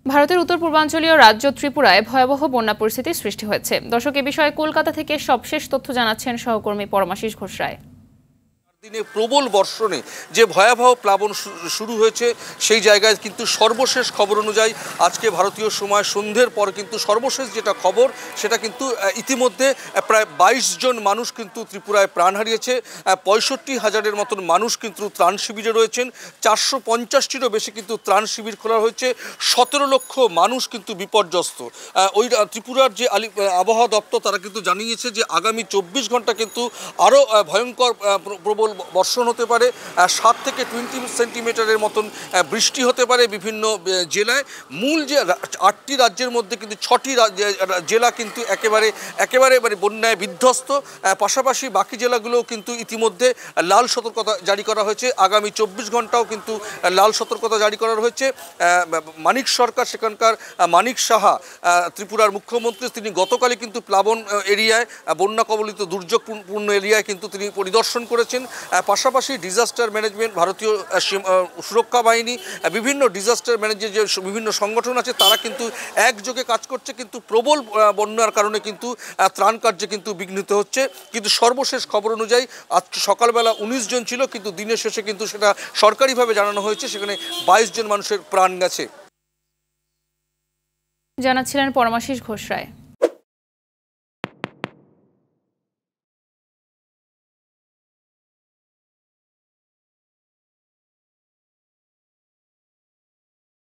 ভারতের উত্তর পূর্বাঞ্চলীয় রাজ্য ত্রিপুরায় ভয়াবহ বন্যা পরিস্থিতির সৃষ্টি হয়েছে। দর্শক, এ বিষয়ে কলকাতা থেকে সবশেষ তথ্য জানাচ্ছেন সহকর্মী পরমাশিস ঘোষ রায়। দিনে প্রবল বর্ষণে যে ভয়াবহ প্লাবন শুরু হয়েছে সেই জায়গায় কিন্তু সর্বশেষ খবর অনুযায়ী আজকে ভারতীয় সময় সন্ধ্যের পর কিন্তু সর্বশেষ যেটা খবর সেটা কিন্তু ইতিমধ্যে প্রায় 22 জন মানুষ কিন্তু ত্রিপুরায় প্রাণ হারিয়েছে। 65,000-এর মতন মানুষ কিন্তু ত্রাণ শিবিরে রয়েছেন। 450-টিরও বেশি কিন্তু ত্রাণ শিবির খোলা হয়েছে। 17 লক্ষ মানুষ কিন্তু বিপর্যস্ত। ওই ত্রিপুরার যে আবহাওয়া দপ্তর তারা কিন্তু জানিয়েছে যে আগামী 24 ঘন্টা কিন্তু আরও ভয়ঙ্কর প্রবল বর্ষণ হতে পারে। 7 থেকে 20 সেন্টিমিটারের মতন বৃষ্টি হতে পারে বিভিন্ন জেলায়। মূল যে 8টি রাজ্যের মধ্যে কিন্তু 6টি জেলা কিন্তু একেবারে বন্যায় বিধ্বস্ত। পাশাপাশি বাকি জেলাগুলোও কিন্তু ইতিমধ্যে লাল সতর্কতা জারি করা হয়েছে। আগামী 24 ঘন্টাও কিন্তু লাল সতর্কতা জারি করা হয়েছে। মানিক সরকার, সেখানকার মানিক সাহা ত্রিপুরার মুখ্যমন্ত্রী, তিনি গতকালই কিন্তু প্লাবন এরিয়ায়, বন্যা কবলিত দুর্যোগপূর্ণ এরিয়ায় কিন্তু তিনি পরিদর্শন করেছেন। পাশাপাশি ডিজাস্টার ম্যানেজমেন্ট, ভারতীয় সুরক্ষা বাহিনী, বিভিন্ন ডিজাস্টার ম্যানেজের যে বিভিন্ন সংগঠন আছে তারা কিন্তু একযোগে কাজ করছে। কিন্তু প্রবল বন্যার কারণে কিন্তু ত্রাণ কার্যে কিন্তু বিঘ্নিত হচ্ছে। কিন্তু সর্বশেষ খবর অনুযায়ী আজ সকালবেলা 19 জন ছিল, কিন্তু দিনের শেষে কিন্তু সেটা সরকারিভাবে জানানো হয়েছে সেখানে 22 জন মানুষের প্রাণ গেছে। জানাচ্ছিলেন পরমাশিস ঘোষ রায়।